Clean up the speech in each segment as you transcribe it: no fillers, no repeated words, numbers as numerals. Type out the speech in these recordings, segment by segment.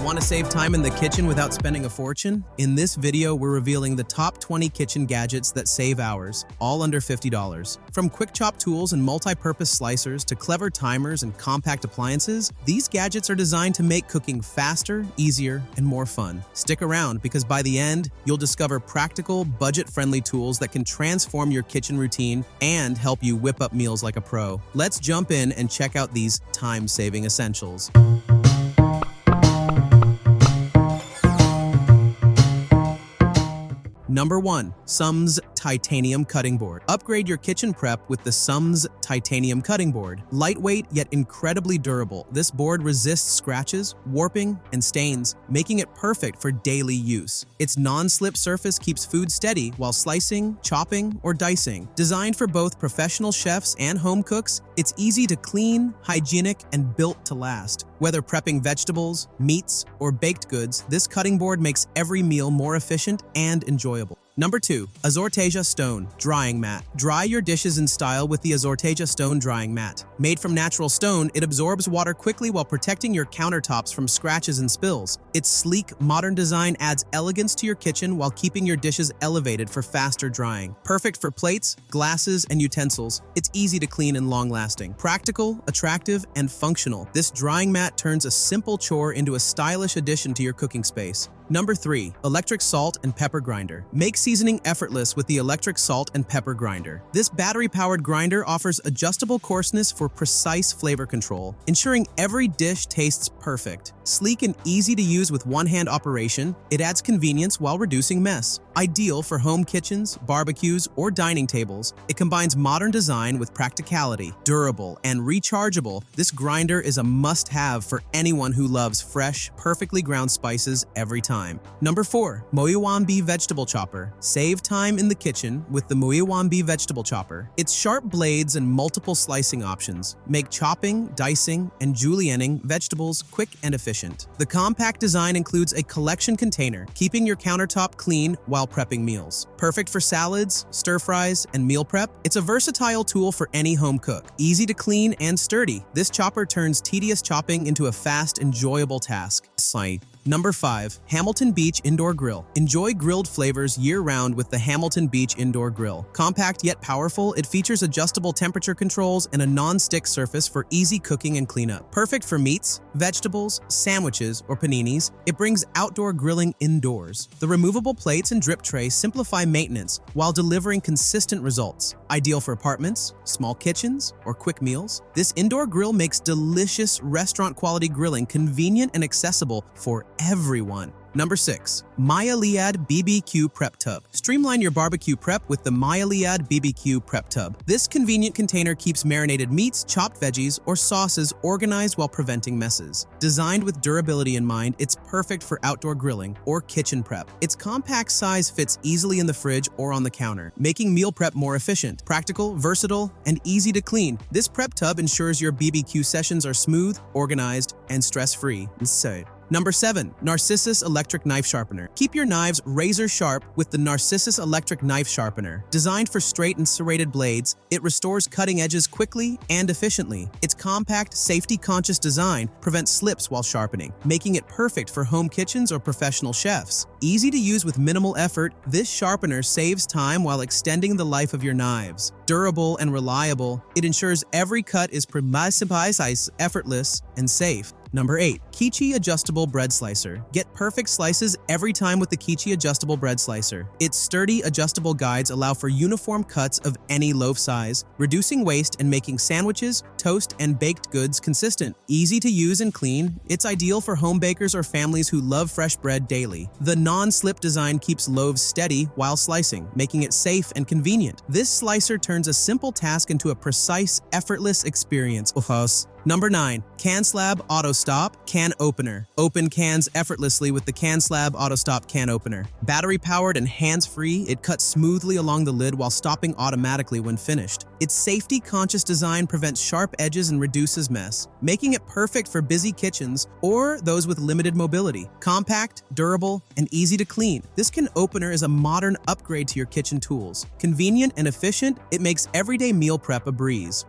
Want to save time in the kitchen without spending a fortune? In this video, we're revealing the top 20 kitchen gadgets that save hours, all under $50. From quick chop tools and multi-purpose slicers to clever timers and compact appliances, these gadgets are designed to make cooking faster, easier, and more fun. Stick around because by the end, you'll discover practical, budget-friendly tools that can transform your kitchen routine and help you whip up meals like a pro. Let's jump in and check out these time-saving essentials. Number 1. Sumzzz Titanium Cutting Board. Upgrade your kitchen prep with the Sumzzz Titanium Cutting Board. Lightweight yet incredibly durable, this board resists scratches, warping, and stains, making it perfect for daily use. Its non-slip surface keeps food steady while slicing, chopping, or dicing. Designed for both professional chefs and home cooks, it's easy to clean, hygienic, and built to last. Whether prepping vegetables, meats, or baked goods, this cutting board makes every meal more efficient and enjoyable. Number 2. Azorteja Stone Drying Mat. Dry your dishes in style with the Azorteja Stone Drying Mat. Made from natural stone, it absorbs water quickly while protecting your countertops from scratches and spills. Its sleek, modern design adds elegance to your kitchen while keeping your dishes elevated for faster drying. Perfect for plates, glasses, and utensils, it's easy to clean and long-lasting. Practical, attractive, and functional, this drying mat turns a simple chore into a stylish addition to your cooking space. Number 3. Electric Salt and Pepper Grinder. Make seasoning effortless with the Electric Salt and Pepper Grinder. This battery-powered grinder offers adjustable coarseness for precise flavor control, ensuring every dish tastes perfect. Sleek and easy to use with one-hand operation, it adds convenience while reducing mess. Ideal for home kitchens, barbecues, or dining tables, it combines modern design with practicality. Durable and rechargeable, this grinder is a must-have for anyone who loves fresh, perfectly ground spices every time. Number 4. Moeuonb Vegetable Chopper. Save time in the kitchen with the Moeuonb Vegetable Chopper. Its sharp blades and multiple slicing options make chopping, dicing, and julienning vegetables quick and efficient. The compact design includes a collection container, keeping your countertop clean while prepping meals. Perfect for salads, stir-fries, and meal prep, it's a versatile tool for any home cook. Easy to clean and sturdy, this chopper turns tedious chopping into a fast, enjoyable task. Number 5. Hamilton Beach Indoor Grill. Enjoy grilled flavors year-round with the Hamilton Beach Indoor Grill. Compact yet powerful, it features adjustable temperature controls and a non-stick surface for easy cooking and cleanup. Perfect for meats, vegetables, sandwiches, or paninis, it brings outdoor grilling indoors. The removable plates and drip tray simplify maintenance while delivering consistent results. Ideal for apartments, small kitchens, or quick meals, this indoor grill makes delicious restaurant-quality grilling convenient and accessible for everyone. Number 6. MAYALEAD BBQ Prep Tub. Streamline your barbecue prep with the MAYALEAD BBQ Prep Tub. This convenient container keeps marinated meats, chopped veggies, or sauces organized while preventing messes. Designed with durability in mind, it's perfect for outdoor grilling or kitchen prep. Its compact size fits easily in the fridge or on the counter, making meal prep more efficient. Practical, versatile, and easy to clean, this prep tub ensures your BBQ sessions are smooth, organized, and stress-free. Number 7. Narcissus Electric Knife Sharpener. Keep your knives razor sharp with the Narcissus Electric Knife Sharpener. Designed for straight and serrated blades, it restores cutting edges quickly and efficiently. Its compact, safety-conscious design prevents slips while sharpening, making it perfect for home kitchens or professional chefs. Easy to use with minimal effort, this sharpener saves time while extending the life of your knives. Durable and reliable, it ensures every cut is precise, effortless, and safe. Number 8. Keechee Adjustable Bread Slicer. Get perfect slices every time with the Keechee Adjustable Bread Slicer. Its sturdy, adjustable guides allow for uniform cuts of any loaf size, reducing waste and making sandwiches, toast, and baked goods consistent. Easy to use and clean, it's ideal for home bakers or families who love fresh bread daily. The non-slip design keeps loaves steady while slicing, making it safe and convenient. This slicer turns a simple task into a precise, effortless experience. Number 9. Canslab Auto Stop Can Opener. Open cans effortlessly with the Canslab Auto Stop Can Opener. Battery-powered and hands-free, it cuts smoothly along the lid while stopping automatically when finished. Its safety-conscious design prevents sharp edges and reduces mess, making it perfect for busy kitchens or those with limited mobility. Compact, durable, and easy to clean, this can opener is a modern upgrade to your kitchen tools. Convenient and efficient, it makes everyday meal prep a breeze.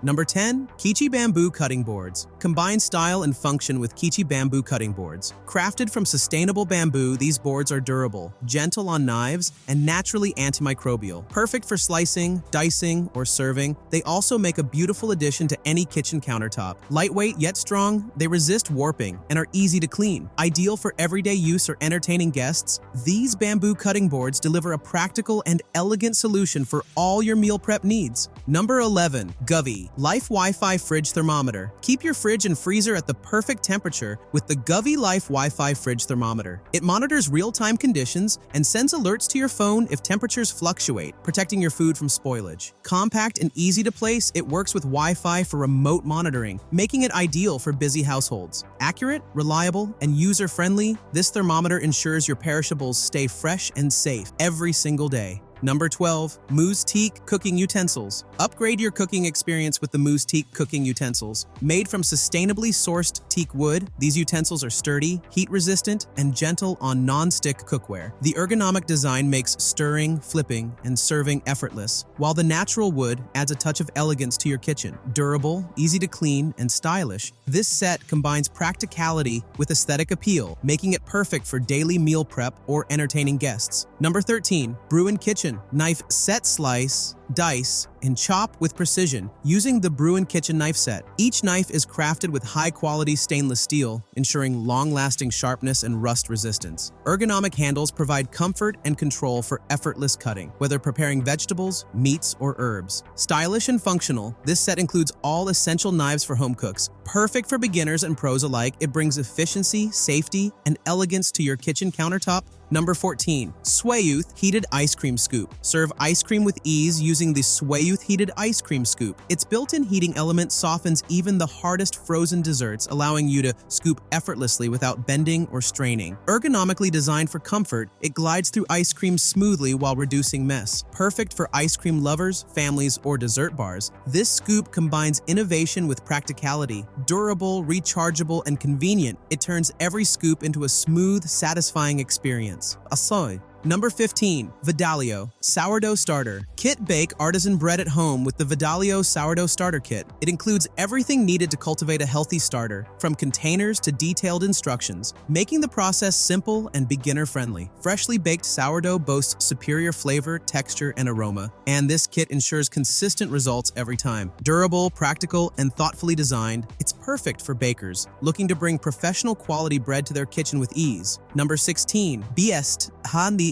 Number 10. Keechee Bamboo Cutting Boards. Combine style and function with Keechee Bamboo Cutting Boards. Crafted from sustainable bamboo, these boards are durable, gentle on knives, and naturally antimicrobial. Perfect for slicing, dicing, or serving, they also make a beautiful addition to any kitchen countertop. Lightweight yet strong, they resist warping and are easy to clean. Ideal for everyday use or entertaining guests, these bamboo cutting boards deliver a practical and elegant solution for all your meal prep needs. Number 11. GoveeLife Wi-Fi Fridge Thermometer. Keep your fridge and freezer at the perfect temperature with the GoveeLife Wi-Fi Fridge Thermometer. It monitors real-time conditions and sends alerts to your phone if temperatures fluctuate, protecting your food from spoilage. Compact and easy to place, it works with Wi-Fi for remote monitoring, making it ideal for busy households. Accurate, reliable, and user-friendly, this thermometer ensures your perishables stay fresh and safe every single day. Number 12. Mooues Teak Cooking Utensils. Upgrade your cooking experience with the Mooues Teak Cooking Utensils. Made from sustainably sourced teak wood, these utensils are sturdy, heat-resistant, and gentle on non-stick cookware. The ergonomic design makes stirring, flipping, and serving effortless, while the natural wood adds a touch of elegance to your kitchen. Durable, easy to clean, and stylish, this set combines practicality with aesthetic appeal, making it perfect for daily meal prep or entertaining guests. Number 13. Brewin Kitchen Knife Set. Slice, dice, and chop with precision using the Brewin Kitchen Knife Set. Each knife is crafted with high-quality stainless steel, ensuring long-lasting sharpness and rust resistance. Ergonomic handles provide comfort and control for effortless cutting, whether preparing vegetables, meats, or herbs. Stylish and functional, this set includes all essential knives for home cooks. Perfect for beginners and pros alike, it brings efficiency, safety, and elegance to your kitchen countertop. Number 14. SWEYOUTH Heated Ice Cream Scoop. Serve ice cream with ease using the SWEYOUTH Heated Ice Cream Scoop. Its built-in heating element softens even the hardest frozen desserts, allowing you to scoop effortlessly without bending or straining. Ergonomically designed for comfort, it glides through ice cream smoothly while reducing mess. Perfect for ice cream lovers, families, or dessert bars, this scoop combines innovation with practicality. Durable, rechargeable, and convenient, it turns every scoop into a smooth, satisfying experience. Asoy. Number 15. VEDALIO Sourdough Starter. Kit bake artisan bread at home with the VEDALIO Sourdough Starter Kit. It includes everything needed to cultivate a healthy starter, from containers to detailed instructions, making the process simple and beginner-friendly. Freshly baked sourdough boasts superior flavor, texture, and aroma, and this kit ensures consistent results every time. Durable, practical, and thoughtfully designed, it's perfect for bakers looking to bring professional quality bread to their kitchen with ease. Number 16. BESTZMWK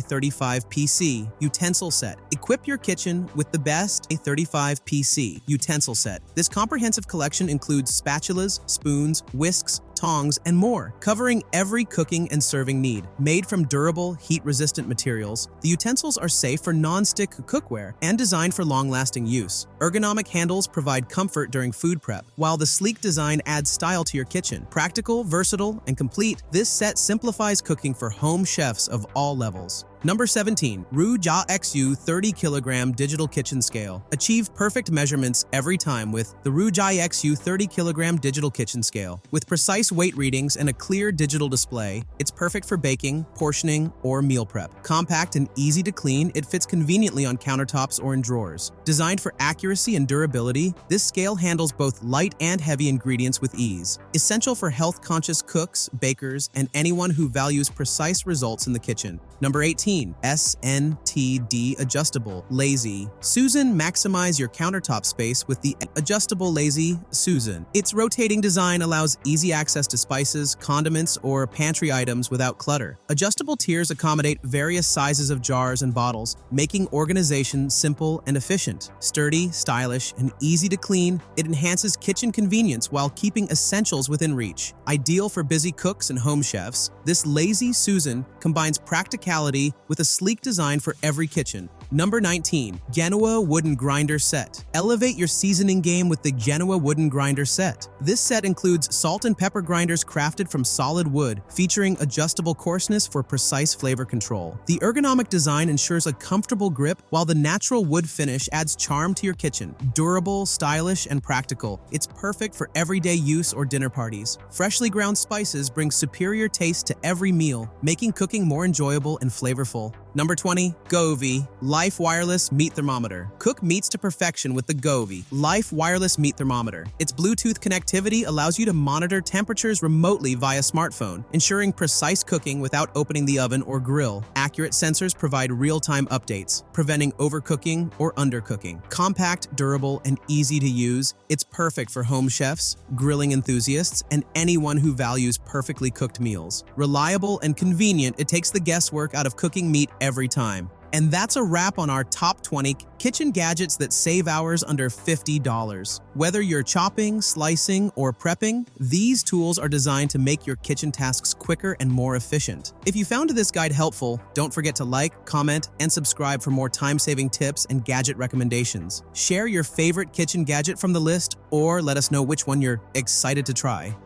35PC Utensil Set. Equip your kitchen with the best A35PC Utensil Set. This comprehensive collection includes spatulas, spoons, whisks, tongs, and more, covering every cooking and serving need. Made from durable, heat-resistant materials, the utensils are safe for non-stick cookware and designed for long-lasting use. Ergonomic handles provide comfort during food prep, while the sleek design adds style to your kitchen. Practical, versatile, and complete, this set simplifies cooking for home chefs of all levels. Number 17. RUJIXU 30kg Digital Kitchen Scale. Achieve perfect measurements every time with the RUJIXU 30kg Digital Kitchen Scale. With precise weight readings and a clear digital display, it's perfect for baking, portioning, or meal prep. Compact and easy to clean, it fits conveniently on countertops or in drawers. Designed for accuracy and durability, this scale handles both light and heavy ingredients with ease. Essential for health-conscious cooks, bakers, and anyone who values precise results in the kitchen. Number 18. SNTD Adjustable Lazy Sumzzz. Maximize your countertop space with the Adjustable Lazy Sumzzz. Its rotating design allows easy access to spices, condiments, or pantry items without clutter. Adjustable tiers accommodate various sizes of jars and bottles, making organization simple and efficient. Sturdy, stylish, and easy to clean, it enhances kitchen convenience while keeping essentials within reach. Ideal for busy cooks and home chefs, this lazy Sumzzz combines practicality with a sleek design for every kitchen. Number 19. Gennua Wooden Grinder Set. Elevate your seasoning game with the Gennua Wooden Grinder Set. This set includes salt and pepper grinders crafted from solid wood, featuring adjustable coarseness for precise flavor control. The ergonomic design ensures a comfortable grip, while the natural wood finish adds charm to your kitchen. Durable, stylish, and practical, it's perfect for everyday use or dinner parties. Freshly ground spices bring superior taste to every meal, making cooking more enjoyable and flavorful. Number 20, GoveeLife Wireless Meat Thermometer. Cook meats to perfection with the GoveeLife Wireless Meat Thermometer. Its Bluetooth connectivity allows you to monitor temperatures remotely via smartphone, ensuring precise cooking without opening the oven or grill. Accurate sensors provide real-time updates, preventing overcooking or undercooking. Compact, durable, and easy to use, it's perfect for home chefs, grilling enthusiasts, and anyone who values perfectly cooked meals. Reliable and convenient, it takes the guesswork out of cooking meat every time. And that's a wrap on our top 20 kitchen gadgets that save hours under $50. Whether you're chopping, slicing, or prepping, these tools are designed to make your kitchen tasks quicker and more efficient. If you found this guide helpful, don't forget to like, comment, and subscribe for more time-saving tips and gadget recommendations. Share your favorite kitchen gadget from the list, or let us know which one you're excited to try.